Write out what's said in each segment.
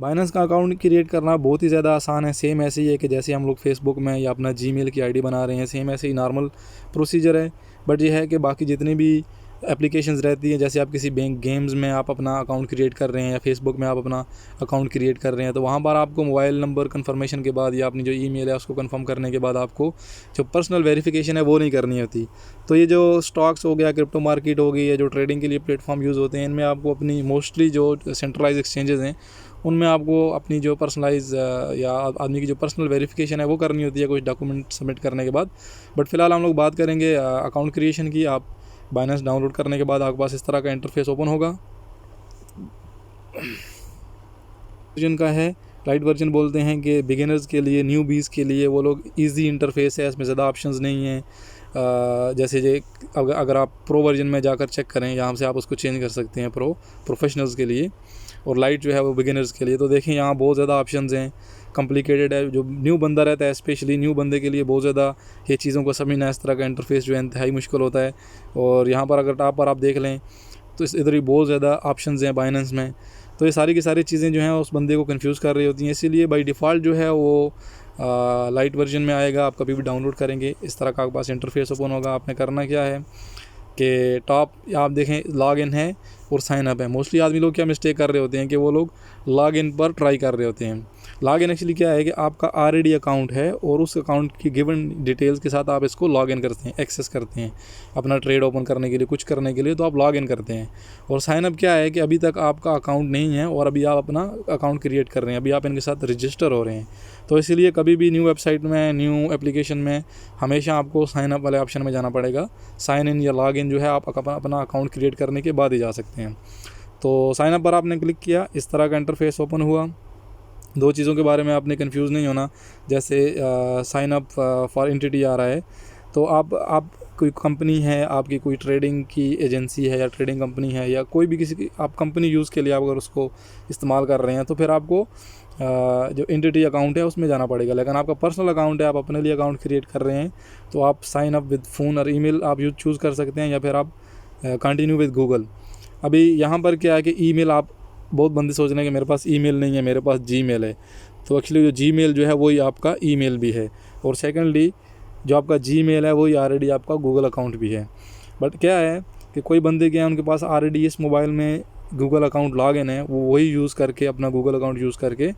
Binance का account create करना बहुत ही ज़्यादा आसान है। सेम ऐसे ही है कि जैसे हम लोग फेसबुक में या अपना जीमेल की आईडी बना रहे हैं, सेम ऐसे ही नॉर्मल प्रोसीजर है। बट ये है कि बाकी जितनी भी एप्लीकेशंस रहती हैं, जैसे आप किसी बैंक गेम्स में आप अपना अकाउंट क्रिएट कर रहे हैं या फेसबुक में आप अपना अकाउंट क्रिएट कर रहे हैं, तो वहाँ पर आपको मोबाइल नंबर कन्फर्मेशन के बाद या अपनी जो ईमेल है उसको कंफर्म करने के बाद आपको जो पर्सनल वेरिफिकेशन है वो नहीं करनी होती। तो ये जो स्टॉक्स हो गया, क्रिप्टो मार्केट हो गई, या जो ट्रेडिंग के लिए प्लेटफॉर्म यूज़ होते हैं, इनमें आपको अपनी मोस्टली जो सेंट्रलाइज एक्सचेंजेस हैं उनमें आपको अपनी जो पर्सनलाइज या आदमी की जो पर्सनल वेरिफिकेशन है वो करनी होती है कुछ डॉक्यूमेंट सबमिट करने के बाद। बट फिलहाल हम लोग बात करेंगे अकाउंट क्रिएशन की। आप बाइनेंस डाउनलोड करने के बाद आपके पास इस तरह का इंटरफेस ओपन होगा। वर्जन का है, लाइट वर्जन बोलते हैं कि बिगिनर्स के लिए, न्यू बीज के लिए वो लोग ईजी इंटरफेस है, इसमें ज़्यादा ऑप्शंस नहीं हैं। जैसे जे अगर आप प्रो वर्जन में जाकर चेक करें, यहाँ से आप उसको चेंज कर सकते हैं प्रोफेशनल्स के लिए, और लाइट जो है वो बिगिनर्स के लिए। तो देखें यहाँ बहुत ज़्यादा ऑप्शंस हैं, कॉम्प्लिकेटेड है। जो न्यू बंदा रहता है, स्पेशली न्यू बंदे के लिए बहुत ज़्यादा ये चीज़ों को समझना, इस तरह का इंटरफेस जो है इंतहाई मुश्किल होता है। और यहाँ पर अगर टॉप पर आप देख लें तो इधर ही बहुत ज़्यादा ऑप्शंस हैं बाइनेंस में। तो ये सारी की सारी चीज़ें जो हैं उस बंदे को कंफ्यूज कर रही होती हैं, इसीलिए बाय डिफ़ॉल्ट जो है वो लाइट वर्जन में आएगा। आप कभी भी डाउनलोड करेंगे इस तरह का आपके पास इंटरफेस ओपन होगा। आपने करना क्या है कि टॉप आप देखें लॉग इन है और साइन अप है। मोस्टली आदमी लोग क्या मिस्टेक कर रहे होते हैं कि वो लोग लॉग इन पर ट्राई कर रहे होते हैं। लॉग इन एक्चुअली क्या है कि आपका ऑलरेडी अकाउंट है और उस अकाउंट की गिवन डिटेल्स के साथ आप इसको लॉग इन करते हैं, एक्सेस करते हैं अपना ट्रेड ओपन करने के लिए, कुछ करने के लिए, तो आप लॉग इन करते हैं। और साइन अप क्या है कि अभी तक आपका अकाउंट नहीं है और अभी आप अपना अकाउंट क्रिएट कर रहे हैं, अभी आप इनके साथ रजिस्टर हो रहे हैं। तो इसीलिए कभी भी न्यू वेबसाइट में, न्यू एप्लीकेशन में हमेशा आपको साइन अप वाले ऑप्शन में जाना पड़ेगा। साइन इन या लॉग इन जो है आप अपना अकाउंट क्रिएट करने के बाद ही जा सकते हैं। तो साइन अप पर आपने क्लिक किया, इस तरह का इंटरफेस ओपन हुआ। दो चीज़ों के बारे में आपने कंफ्यूज नहीं होना। जैसे साइन अप फॉर एंटिटी आ रहा है, तो आप कोई कंपनी है, आपकी कोई ट्रेडिंग की एजेंसी है या ट्रेडिंग कंपनी है या कोई भी किसी की आप कंपनी यूज़ के लिए आप अगर उसको इस्तेमाल कर रहे हैं, तो फिर आपको जो एंटिटी अकाउंट है उसमें जाना पड़ेगा। लेकिन आपका पर्सनल अकाउंट है, आप अपने लिए अकाउंट क्रिएट कर रहे हैं, तो आप साइन अप विद फ़ोन और ईमेल आप चूज़ कर सकते हैं, या फिर आप कंटिन्यू विद गूगल। अभी यहाँ पर क्या है कि ईमेल, आप बहुत बंदे सोच रहे हैं कि मेरे पास ईमेल नहीं है, मेरे पास जीमेल है। तो एक्चुअली जो जीमेल जो है वही आपका ईमेल भी है, और सेकेंडली जो आपका जीमेल है वही ऑलरेडी आपका गूगल अकाउंट भी है। बट क्या है कि कोई बंदे क्या है, उनके पास ऑलरेडी इस मोबाइल में गूगल अकाउंट लॉग इन है, वो वही यूज़ करके अपना गूगल अकाउंट यूज़ करके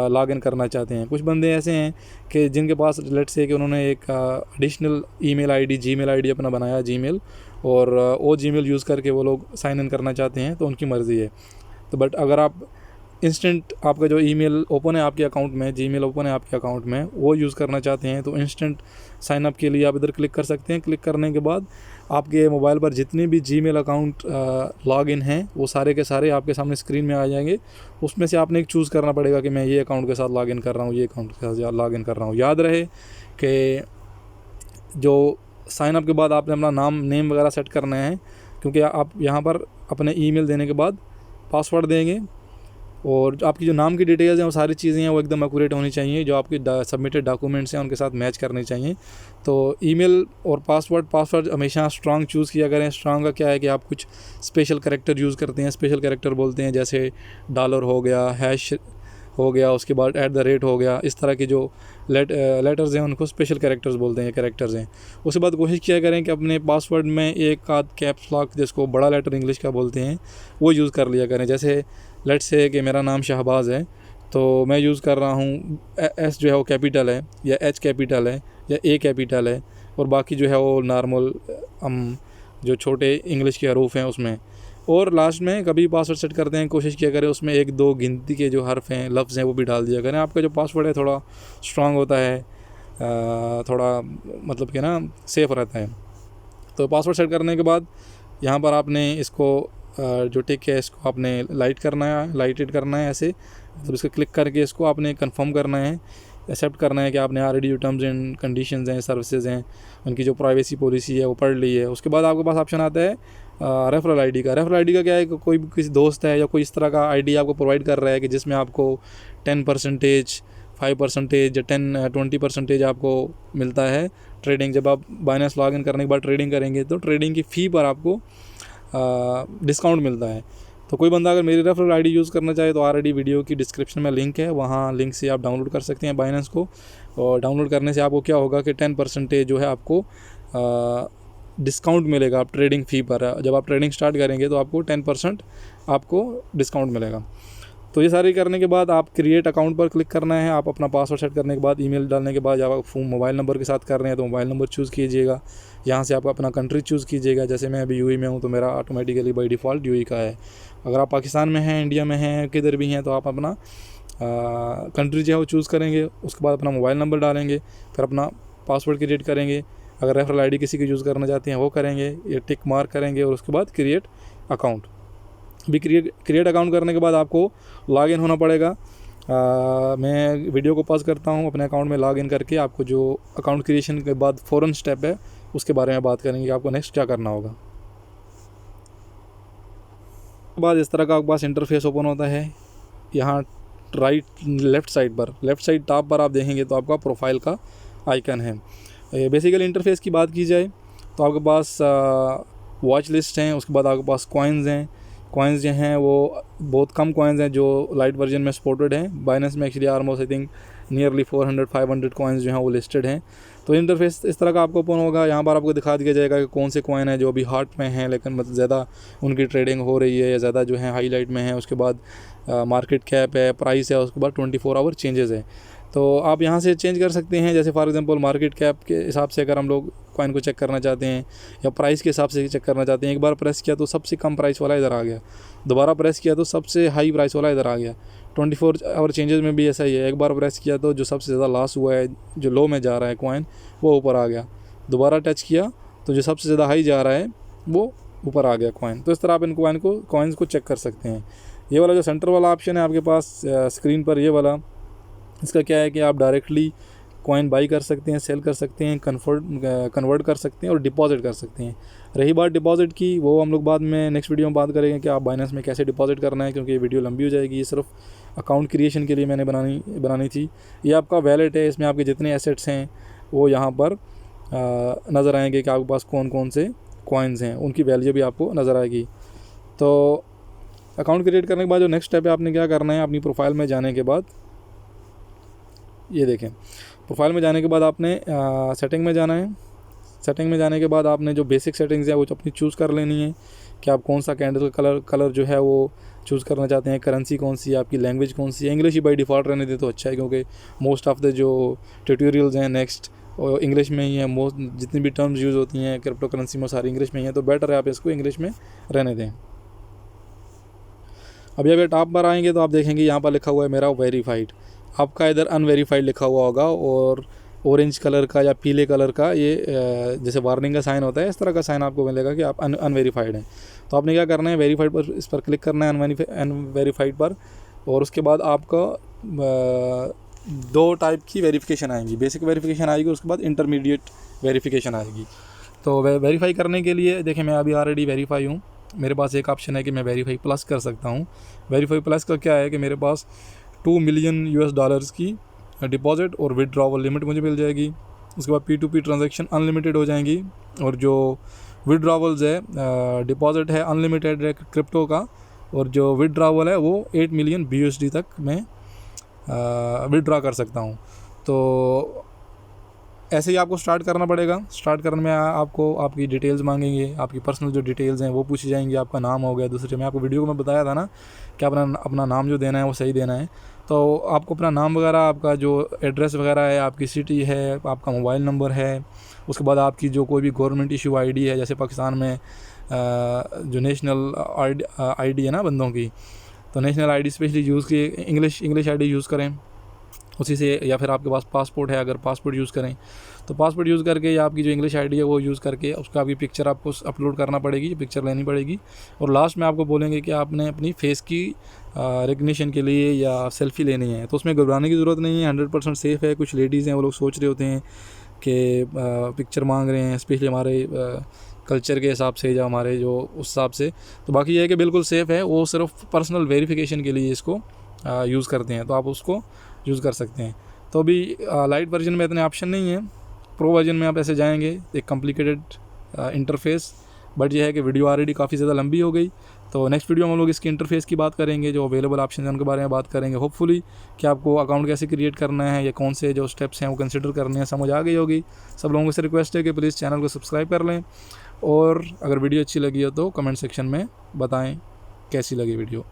लॉग इन करना चाहते हैं। कुछ बंदे ऐसे हैं कि जिनके पास लेट्स से कि उन्होंने एक additional email ID, Gmail ID अपना बनाया जीमेल, और वो जीमेल यूज़ करके वो लोग साइन इन करना चाहते हैं, तो उनकी मर्ज़ी है। तो बट अगर आप इंस्टेंट आपका जो ईमेल ओपन है आपके अकाउंट में, जीमेल ओपन है आपके अकाउंट में, वो यूज़ करना चाहते हैं, तो इंस्टेंट साइन अप के लिए आप इधर क्लिक कर सकते हैं। क्लिक करने के बाद आपके मोबाइल पर जितने भी जीमेल अकाउंट लॉग इन हैं वो सारे के सारे आपके सामने स्क्रीन में आ जाएंगे। उसमें से आपने एक चूज़ करना पड़ेगा कि मैं ये अकाउंट के साथ लॉग इन कर रहा हूँ, ये अकाउंट के साथ लॉग इन कर रहा हूँ। याद रहे कि जो साइन अप के बाद आपने अपना नेम वगैरह सेट करना है, क्योंकि आप यहाँ पर अपने ईमेल देने के बाद पासवर्ड देंगे, और आपकी जो नाम की डिटेल्स हैं वो सारी चीज़ें हैं वो एकदम एक्यूरेट होनी चाहिए, जो आपकी सबमिटेड डॉक्यूमेंट्स हैं उनके साथ मैच करने चाहिए। तो ईमेल और पासवर्ड हमेशा स्ट्रांग चूज़ किया करें। स्ट्रांग का क्या है कि आप कुछ स्पेशल कैरेक्टर यूज़ करते हैं, स्पेशल कैरेक्टर बोलते हैं, जैसे डॉलर हो गया, हैश हो गया, उसके बाद @ हो गया, इस तरह की जो लेटर्स हैं उनको स्पेशल कैरेक्टर्स बोलते हैं, कैरेक्टर्स हैं। उसके बाद कोशिश किया करें कि अपने पासवर्ड में एक आध कैप्स लॉक, जिसको बड़ा लेटर इंग्लिश का बोलते हैं, वो यूज़ कर लिया करें। जैसे लेट्स से कि मेरा नाम शहबाज है, तो मैं यूज़ कर रहा हूँ एस जो है वो कैपिटल है, या एच कैपिटल है, या ए कैपिटल है, और बाकी जो है वो नॉर्मल हम जो छोटे इंग्लिश के हरूफ हैं उसमें। और लास्ट में कभी पासवर्ड सेट करते हैं, कोशिश किया करें उसमें 1-2 गिनती के जो हर्फ हैं, लफ्ज़ हैं, वो भी डाल दिया करें। आपका जो पासवर्ड है थोड़ा स्ट्रांग होता है, थोड़ा मतलब कि ना सेफ़ रहता है। तो पासवर्ड सेट करने के बाद यहाँ पर आपने इसको जो टिक है इसको आपने लाइटेड करना है ऐसे, मतलब इसको क्लिक करके इसको आपने कंफर्म करना है, एक्सेप्ट करना है कि आपने ऑलरेडी जो टर्म्स एंड कंडीशंस हैं, सर्विसेज हैं, उनकी जो प्राइवेसी पॉलिसी है वो पढ़ ली है। उसके बाद आपके पास ऑप्शन आता है रेफरल आईडी का। रेफरल आईडी का क्या है कि कोई भी किसी दोस्त है या कोई इस तरह का आईडी आपको प्रोवाइड कर रहा है कि जिसमें आपको 10%, 5% या 10-20% आपको मिलता है ट्रेडिंग। जब आप बाइनेंस लॉग इन करने के बाद ट्रेडिंग करेंगे तो ट्रेडिंग की फ़ी पर आपको डिस्काउंट मिलता है। तो कोई बंदा अगर मेरी रेफरल आईडी यूज़ करना चाहे तो ऑलरेडी वीडियो की डिस्क्रिप्शन में लिंक है, वहाँ लिंक से आप डाउनलोड कर सकते हैं बाइनेंस को। और डाउनलोड करने से आपको क्या होगा कि 10% जो है आपको डिस्काउंट मिलेगा आप ट्रेडिंग फ़ी पर। जब आप ट्रेडिंग स्टार्ट करेंगे तो आपको 10% आपको डिस्काउंट मिलेगा। तो ये सारी करने के बाद आप क्रिएट अकाउंट पर क्लिक करना है। आप अपना पासवर्ड सेट करने के बाद ईमेल डालने के बाद जब आप मोबाइल नंबर के साथ कर रहे हैं तो मोबाइल नंबर चूज़ कीजिएगा। यहाँ से आप अपना कंट्री चूज़ कीजिएगा। जैसे मैं अभी यूएई में हूँ तो मेरा ऑटोमेटिकली बाई डिफ़ॉल्ट यूएई का है। अगर आप पाकिस्तान में हैं, इंडिया में हैं, किधर भी हैं, तो आप अपना कंट्री जो है वो चूज़ करेंगे। उसके बाद अपना मोबाइल नंबर डालेंगे, फिर अपना पासवर्ड क्रिएट करेंगे। अगर रेफरल आईडी किसी की यूज़ करना चाहते हैं वो करेंगे, ये टिक मार्क करेंगे और उसके बाद क्रिएट अकाउंट। भी क्रिएट अकाउंट करने के बाद आपको लॉगिन होना पड़ेगा। मैं वीडियो को पॉज करता हूँ, अपने अकाउंट में लॉगिन करके आपको जो अकाउंट क्रिएशन के बाद फ़ौरन स्टेप है उसके बारे में बात करेंगे, आपको नेक्स्ट क्या करना होगा। बाद इस तरह का आपके पास इंटरफेस ओपन होता है। यहाँ लेफ़्ट साइड टॉप पर आप देखेंगे तो आपका प्रोफाइल का आइकन है। बेसिकली इंटरफेस की बात की जाए तो आपके पास वॉच लिस्ट हैं, उसके बाद आपके पास कॉइन्स हैं। कॉइन्स जो हैं वो बहुत कम कॉइन्स हैं जो लाइट वर्जन में सपोर्टेड हैं। बाइनेंस में actually almost I think nearly 400-500 coins जो हैं वो लिस्टेड हैं। तो इंटरफेस इस तरह का आपको ओपन होगा। यहाँ पर आपको दिखा दिया जाएगा कि कौन से कॉइन है जो अभी हॉट में हैं लेकिन मतलब ज़्यादा उनकी ट्रेडिंग हो रही है या ज़्यादा जो है हाईलाइट में है। उसके बाद मार्केट कैप है, प्राइस है, उसके बाद 24 आवर चेंजेस है। तो आप यहाँ से चेंज कर सकते हैं। जैसे फॉर एग्जांपल मार्केट कैप के हिसाब से अगर हम लोग कॉइन को चेक करना चाहते हैं या प्राइस के हिसाब से चेक करना चाहते हैं, एक बार प्रेस किया तो सबसे कम प्राइस वाला इधर आ गया, दोबारा प्रेस किया तो सबसे हाई प्राइस वाला इधर आ गया। 24 आवर चेंजेस में भी ऐसा ही है, एक बार प्रेस किया तो जो सबसे ज़्यादा लॉस हुआ है, जो लो में जा रहा है कॉइन, वो ऊपर आ गया। दोबारा टच किया तो जो सबसे ज़्यादा हाई जा रहा है वो ऊपर आ गया कॉइन। तो इस तरह आप इन कॉइन्स को चेक कर सकते हैं। ये वाला जो सेंटर वाला ऑप्शन है आपके पास स्क्रीन पर, ये वाला, इसका क्या है कि आप डायरेक्टली कॉइन बाई कर सकते हैं, सेल कर सकते हैं, कन्वर्ट कर सकते हैं और डिपॉजिट कर सकते हैं। रही बात डिपॉजिट की, वो हम लोग बाद में नेक्स्ट वीडियो में बात करेंगे कि आप बाइनेंस में कैसे डिपॉजिट करना है, क्योंकि ये वीडियो लंबी हो जाएगी। ये सिर्फ अकाउंट क्रिएशन के लिए मैंने बनानी थी। ये आपका वैलेट है, इसमें आपके जितने एसेट्स हैं वो यहाँ पर नज़र आएंगे कि आपके पास कौन कौन से कॉइन्स हैं, उनकी वैल्यू भी आपको नज़र आएगी। तो अकाउंट क्रिएट करने के बाद जो नेक्स्ट स्टेप है, आपने क्या करना है, अपनी प्रोफाइल में जाने के बाद, ये देखें, प्रोफाइल में जाने के बाद आपने सेटिंग में जाना है। सेटिंग में जाने के बाद आपने जो बेसिक सेटिंग्स है वो अपनी चूज़ कर लेनी है कि आप कौन सा कैंडल का कलर जो है वो चूज़ करना चाहते हैं, करेंसी कौन सी है, आपकी लैंग्वेज कौन सी है। इंग्लिश ही बाई डिफ़ॉल्ट रहने दे तो अच्छा है, क्योंकि मोस्ट ऑफ द जो ट्यूटोरियल्स हैं नेक्स्ट और इंग्लिश में ही है। मोस्ट जितनी भी टर्म्स यूज़ होती हैं क्रिप्टो करेंसी में सारी इंग्लिश में ही है, तो बेटर है आप इसको इंग्लिश में रहने दें। अभी टॉप पर आएंगे तो आप देखेंगे यहाँ पर लिखा हुआ है मेरा वेरीफाइड। आपका इधर अनवेरीफाइड लिखा हुआ होगा और ऑरेंज कलर का या पीले कलर का ये जैसे वार्निंग का साइन होता है, इस तरह का साइन आपको मिलेगा कि आप अनवेरीफाइड हैं। तो आपने क्या करना है, वेरीफाइड पर इस पर क्लिक करना है, अनवेरीफाइड पर। और उसके बाद आपका 2 टाइप की वेरिफिकेशन आएंगी। बेसिक वेरिफिकेशन आएगी, उसके बाद इंटरमीडिएट वेरिफिकेशन आएगी। तो वेरीफाई करने के लिए देखें, मैं अभी ऑलरेडी वेरीफाई हूँ। मेरे पास एक ऑप्शन है कि मैं वेरीफाई प्लस कर सकता हूँ। वेरीफाई प्लस का क्या है कि मेरे पास $2 मिलियन की डिपॉजिट और विड्रॉवल लिमिट मुझे मिल जाएगी। उसके बाद P2P ट्रांजैक्शन अनलिमिटेड हो जाएंगी, और जो विड्रॉवल्स है, डिपॉजिट है अनलिमिटेड है क्रिप्टो का, और जो विड्रॉवल है वो 8 मिलियन BUSD तक मैं विड्रॉ कर सकता हूँ। तो ऐसे ही आपको स्टार्ट करना पड़ेगा। स्टार्ट करने में आपको आपकी डिटेल्स मांगेंगे, आपकी पर्सनल जो डिटेल्स हैं वो पूछी जाएंगी। आपका नाम हो गया, दूसरे में आपको वीडियो में बताया था ना कि अपना नाम जो देना है वो सही देना है। तो आपको अपना नाम वगैरह, आपका जो एड्रेस वगैरह है, आपकी सिटी है, आपका मोबाइल नंबर है, उसके बाद आपकी जो कोई भी गवर्नमेंट इशू आईडी है, जैसे पाकिस्तान में जो नेशनल आईडी है ना बंदों की, तो नेशनल आईडी स्पेशली यूज़ की इंग्लिश आईडी यूज़ करें उसी से, या फिर आपके पास पासपोर्ट है, अगर पासपोर्ट यूज़ करें तो पासपोर्ट यूज़ करके, या आपकी जो इंग्लिश आईडी है वो यूज़ करके उसका भी पिक्चर आपको अपलोड करना पड़ेगी, पिक्चर लेनी पड़ेगी। और लास्ट में आपको बोलेंगे कि आपने अपनी फेस की रिकग्निशन के लिए या सेल्फ़ी लेनी है, तो उसमें घबराने की ज़रूरत नहीं है, 100% सेफ़ है। कुछ लेडीज़ हैं वो लोग सोच रहे होते हैं कि पिक्चर मांग रहे हैं, स्पेशली हमारे कल्चर के हिसाब से या हमारे जो उस हिसाब से। तो बाकी ये है कि बिल्कुल सेफ़ है, वो सिर्फ पर्सनल वेरिफिकेशन के लिए इसको यूज़ करते हैं, तो आप उसको यूज़ कर सकते हैं। तो अभी लाइट वर्जन में इतने ऑप्शन नहीं है। प्रो वर्जन में आप ऐसे जाएंगे, एक कॉम्प्लिकेटेड इंटरफेस, बट ये है कि वीडियो ऑलरेडी काफ़ी ज़्यादा लंबी हो गई, तो नेक्स्ट वीडियो में हम लोग इसके इंटरफेस की बात करेंगे, जो अवेलेबल ऑप्शन है उनके बारे में बात करेंगे। होपफुली कि आपको अकाउंट कैसे क्रिएट करना है या कौन से जो स्टेप्स हैं वो कंसिडर करने हैं समझ आ गई होगी। सब लोगों से रिक्वेस्ट है कि प्लीज़ चैनल को सब्सक्राइब कर लें, और अगर वीडियो अच्छी लगी हो तो कमेंट सेक्शन में बताएं कैसी लगी वीडियो।